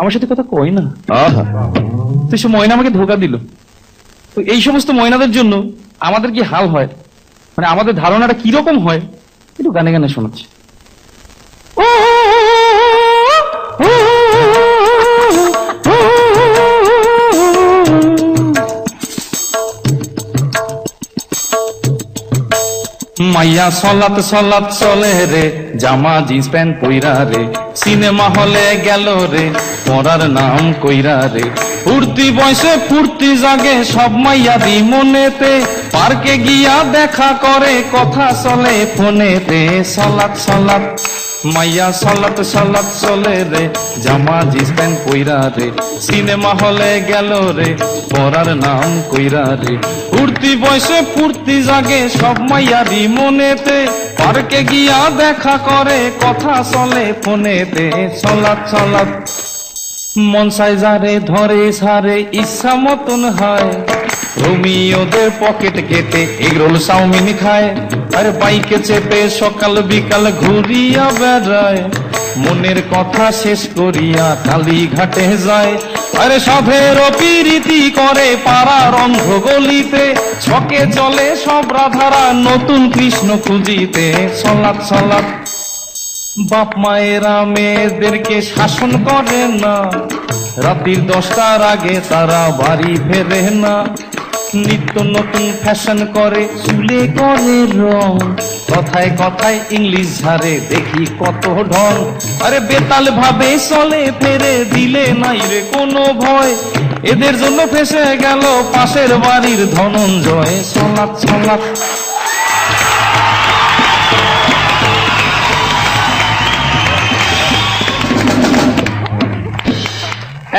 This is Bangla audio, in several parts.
আমার সাথে কথা কয় না। তো সে ময়না আমাকে ধোকা দিল। তো এই সমস্ত ময়নাদের জন্য আমাদের কি হাল হয়, মানে আমাদের ধারণাটা কিরকম হয়, একটু গানে গানে শোনাচ্ছি। মাইয়া সলাত সলাত চলে রে, জামা জিন্স প্যান্ট পইরা রে, সিনেমা হলে গেল রে, পড়ার নাম কইরা রে। ফুর্তি বয়সে ফুর্তি জাগে সব মাইয়াদি মনেতে, পার্কে গিয়া দেখা করে কথা চলে ফোনেতে। সলাত সলাত মাইয়া সলাত সলাত চলে রে, জামা জিন্স প্যান্ট পইরা রে, সিনেমা হলে গেল রে, পড়ার নাম কইরা রে। ফুর্তি বয়সে ফুর্তি জাগে সব মাইয়ারি মনেতে, পার্কে গিয়া দেখা করে কথা চলে ফোনেতে। সলাত সলাত মন চাই যারে ধরে সারে ইচ্ছা মতন হয়, রোমিওদের পকেট কেটে এগরোল চাউমিন খায়, আর বাইকে চেপে সকাল বিকাল ঘুরিয়া বেড়ায়, মনের কথা শেষ করিয়া কালীঘাটে যায়। আরে সাধের পিরিতি করে পাড়ার অন্ধ গলিতে, ছকে চলে সব রাধারা নতুন কৃষ্ণ খুঁজিতে। সলাত সলাত বাপ মায়েরা মেয়েদেরকে শাসন করে না, রাত্রির 10টার আগে তারা বাড়ি ফেরে না, নিত্য নতুন ফ্যাশন করে চুলে করে রং, কথায় কথায় ইংলিশ ঝাড়ে দেখি কত ঢং। আরে বেতাল ভাবে চলে ফেরে দিলে নাই রে কোনো ভয়, এদের জন্য ফেসে গেল পাশের বাড়ির ধনঞ্জয়। সলাত সলাত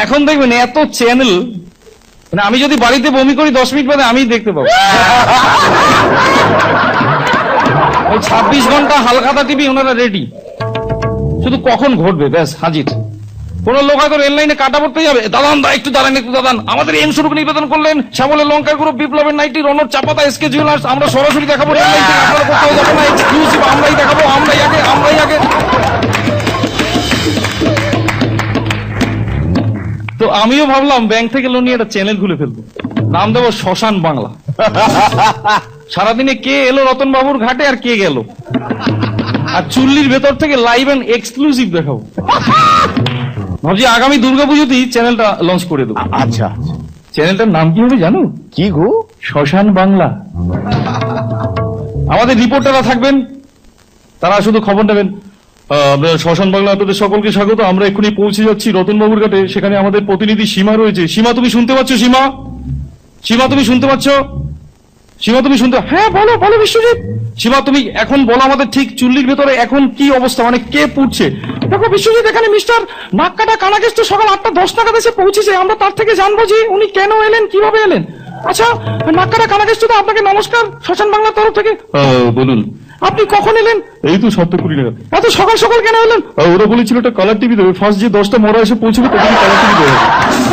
এখন দেখবেন এত চ্যানেল, মানে আমি যদি বাড়িতে বমি করি 10 মিনিট বাদে আমি দেখতে পাবো। ওই 26 ঘন্টা হালখাতা টিভি ওনারা রেডি, শুধু কখন ঘটবে ব্যাস হাজির। কোন লোক হয়তো রেল লাইনে কাটা পড়তে যাবে, দাদান দা একটু দাঁড়ান একটু দাদান, আমাদের এম স্বরূপ নিবেদন করলেন শ্যামলের লঙ্কা গ্রুপ, বিপ্লবের নাইটি, রনর চাপাতা, এসকে জুয়েলার্স, আমরা সরাসরি দেখাবো রেল লাইন থেকে, আপনারা কোথাও যাবেন না, এক্সক্লুসিভ আমরাই দেখাবো, আমরাই আগে আমরাই আগে। তো আমিও ভাবলাম ব্যাংক থেকে লোন নিয়ে একটা চ্যানেল খুলে ফেলবো, নাম দেবো শ্মশান বাংলা। সারাদিনে কে এলো রতন বাবুর ঘাটে আর কে গেল, আর চুল্লির ভেতর থেকে লাইভ এন্ড এক্সক্লুসিভ দেখাবো। ভাবছি আগামী দুর্গাপুজোতেই চ্যানেলটা লঞ্চ করে দেবো। আচ্ছা, চ্যানেলটার নাম কি হবে জানো? কি গো? শ্মশান বাংলা। আমাদের রিপোর্টাররা থাকবেন, তারা শুধু খবর নেবেন। আমরা শ্মশান বাংলা আপনাদের সকলকে স্বাগত, আমরা এক্ষুনি পৌঁছে যাচ্ছি রতনবাবুর ঘাটে, সেখানে আমাদের প্রতিনিধি সীমা রয়েছে। সীমা তুমি শুনতে পাচ্ছ? সীমা, সীমা তুমি শুনতে পাচ্ছ? সীমা তুমি শুনতে, হ্যাঁ বলো বলো বিশ্বজিৎ। সীমা তুমি এখন বলো আমাদের ঠিক চুল্লির ভেতরে এখন কি অবস্থা, মানে কে পুড়ছে? দেখো বিশ্বজিৎ, এখানে মিস্টার নাককাটা কানাকেশ তো সকাল 8:10 নাগাদ এসে পৌঁছেছে, আমরা তার থেকে জানবো যে উনি কেন এলেন, কিভাবে এলেন। আচ্ছা নাককাটা কানাকেশ তো আপনাকে নমস্কার শ্মশান বাংলার তরফ থেকে। বলুন আপনি কখন এলেন? এই তো 7:20 নাগাদ। এত সকাল সকাল কেন এলেন? ওরা বলেছিল একটা কালার টিভি দেবে, ফার্স্ট যে 10টা মরা এসে পৌঁছবে তখন কালার টিভি দেবে।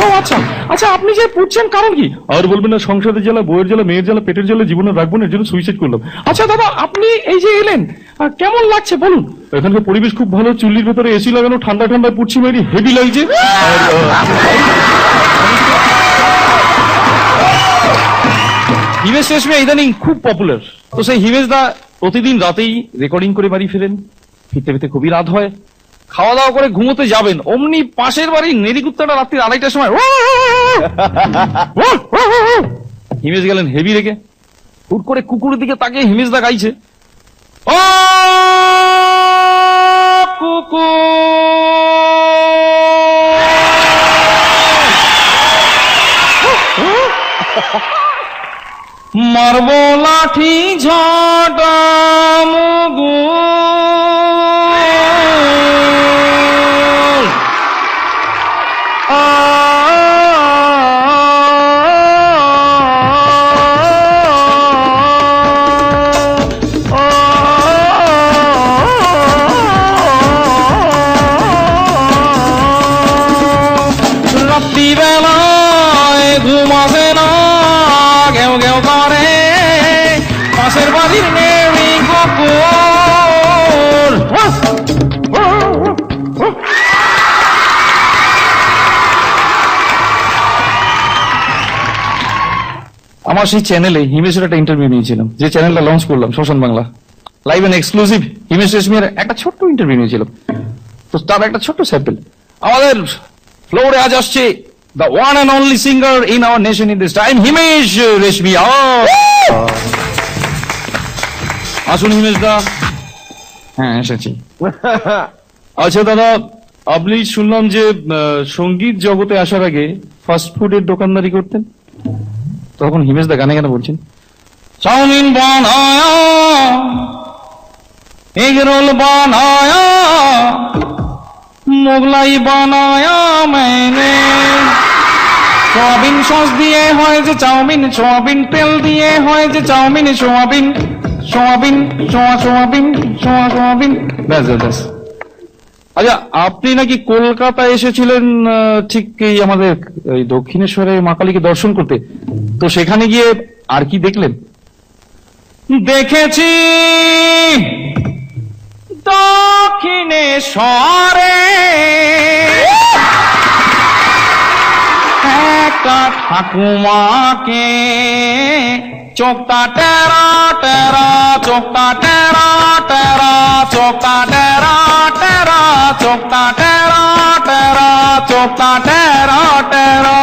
ও আচ্ছা আচ্ছা, আপনি যে পুড়ছেন কারণ কি? আর বলবেন না, সংসারের জ্বালা, বইয়ের জ্বালা, মেয়ের জ্বালা, পেটের জ্বালা জীবনে রাখবো না, এর জন্য সুইসাইড করলাম। আচ্ছা দাদা, আপনি এই যে এলেন কেমন লাগছে বলুন? এখানকার পরিবেশ খুব ভালো, চুল্লির ভেতরে এসি লাগানো, ঠান্ডা ঠান্ডা পুড়ছি, মেরি হেভি লাগছে। হিমেশ রেশমিয়া ইদানিং খুব পপুলার, তো সেই হিমেশ দা প্রতিদিন রাতেই রেকর্ডিং করে বাড়ি ফেরেন, ফিরতে ফিরতে খুবই রাত হয়, খাওয়া দাওয়া করে ঘুমোতে যাবেন, অমনি পাশের বাড়ির নেড়িকুত্তাটা রাত্রি 2:30টার সময় হিমেশ গেলেন হেভি রেখে, হুট করে কুকুরের দিকে তাকিয়ে হিমেশ দা গাইছে, ও কুকুর মারবো লাঠি ঝাঁটা মুগু রাত্রিবেলায় ঘুমাবে না, ঘেউ ঘেউ করে পাশের বাড়ির নেড়ি কুকুর, আমার সেই চ্যানেলে হিমেশের একটা ইন্টারভিউ নিয়েছিলাম, যে চ্যানেলটা লঞ্চ করলাম শ্মশান Bangla, live and exclusive. Himesh রেশমিয়ার একটা ছোট্ট ইন্টারভিউ নিয়েছিলাম, তো তার একটা ছোট্ট স্যাম্পল। আমাদের ফ্লোরে আজ আসছে the one and only singer in our nation in this time, Himesh Reshammiya. আসুন হিমেশ দা। হ্যাঁ এসেছি। আচ্ছা দাদা, আপনি শুনলাম যে সঙ্গীত জগতে আসার আগে ফাস্ট ফুডের দোকানদারি করতেন, তখন হিমেশ দা গানে গানে বলছেন, চাউমিন বানায়া, এগ রোল বানায়া, মোগলাই বানায়া मैंने, সোয়াবিন সস দিয়ে হয় যে চাউমিন, সোয়াবিন তেল দিয়ে হয় যে chow mein, soybean soybean soybean soybean, ব্যাস ব্যাস। আচ্ছা, আপনি নাকি কলকাতায় এসেছিলেন ঠিক এই আমাদের এই দক্ষিণেশ্বরে মা কালীকে দর্শন করতে, তো সেখানে গিয়ে আর কি দেখলেন? দেখেছি দক্ষিণেশ্বরে একটা ঠাকুমাকে, চোখটা টেরা টেরা, চোখটা টেরা টেরা, চোখটা টেরা টেরা, চোখটা টেরা টেরা, চোখটা টেরা টেরা।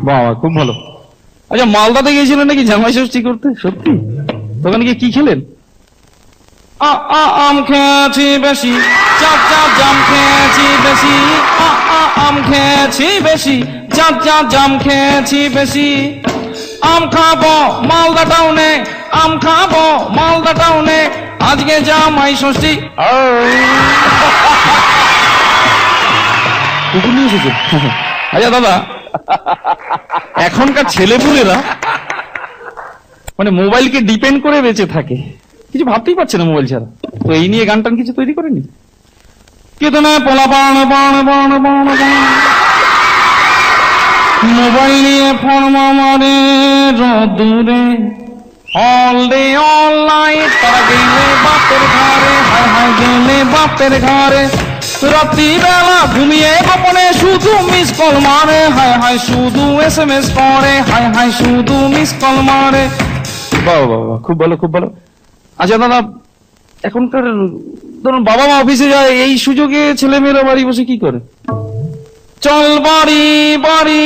বাবা খুব ভালো। আচ্ছা, মালদাতে গিয়েছিলেন নাকি জামাই ষষ্ঠী করতে? সত্যি? ওখানে গিয়ে কি খেলেন? আম খেয়েছি বেশি, চাপ চাপ জাম খেয়েছি বেশি, আম খেয়েছি বেশি, চাপ চাপ জাম খেয়েছি বেশি। আম খাবো মালদা টাউনে, আম খাবো মালদা টাউনে, আজকে জামাই ষষ্ঠী। কুকুর নিয়ে এসেছে? আচ্ছা দাদা, এখনকার ছেলেপুলেরা মানে মোবাইলকে ডিপেন্ড করে বেঁচে থাকে, কিছু ভাবতেই পারছে না মোবাইল ছাড়া, তো এই নিয়ে গান টান কিছু তৈরি করেনি? কেতনা পোলা বান বান বান বান বান, মোবাইল নিয়ে ফোন মারে রোদুরে, অল ডে অল নাইট, তারা গেলে বাপের ঘরে, হায় হায় গেলে বাপের ঘরে, রাত্রি বেলা ঘুমিয়ে গোপনে শুধু মিস কল মারে, হায় হায় শুধু SMS করে, হায় হায় শুধু মিস কল মারে। বাবা বাবা, খুব ভালো খুব ভালো। আচ্ছা দাদা, এখনকার ধরুন বাবা মা অফিসে যায়, এই সুযোগে ছেলেমেয়েরা বাড়ি বসে কি করে? চল বাড়ি বাড়ি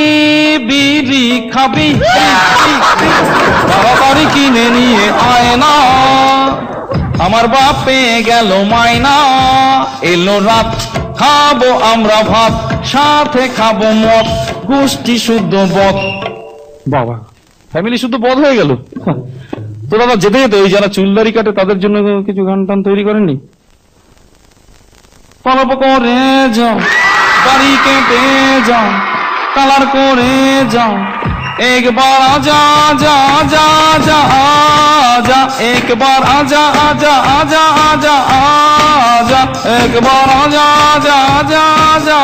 বিড়ি খাবি, বাড়ি কিনে নিয়ে আয় না, আমার বাপ পেয়ে গেল মাইনা, এলো রাত খাবো আমরা ভাত, সাথে খাবো মদ, গোষ্ঠী শুদ্ধ বদ। বাবা, ফ্যামিলি শুদ্ধ বদ হয়ে গেল। তো দাদা যেতে যেতে ওই যারা চুলদারি কাটে তাদের জন্য কিছু গান টান তৈরি করেননি? পরব করে যাও, দাড়ি কেটে যাও, কালার করে যাও, একবার আজা আজা আজা আজা আজা, একবার আজা আজা আজা আজা আজা, একবার আজা আজা আজা আজা।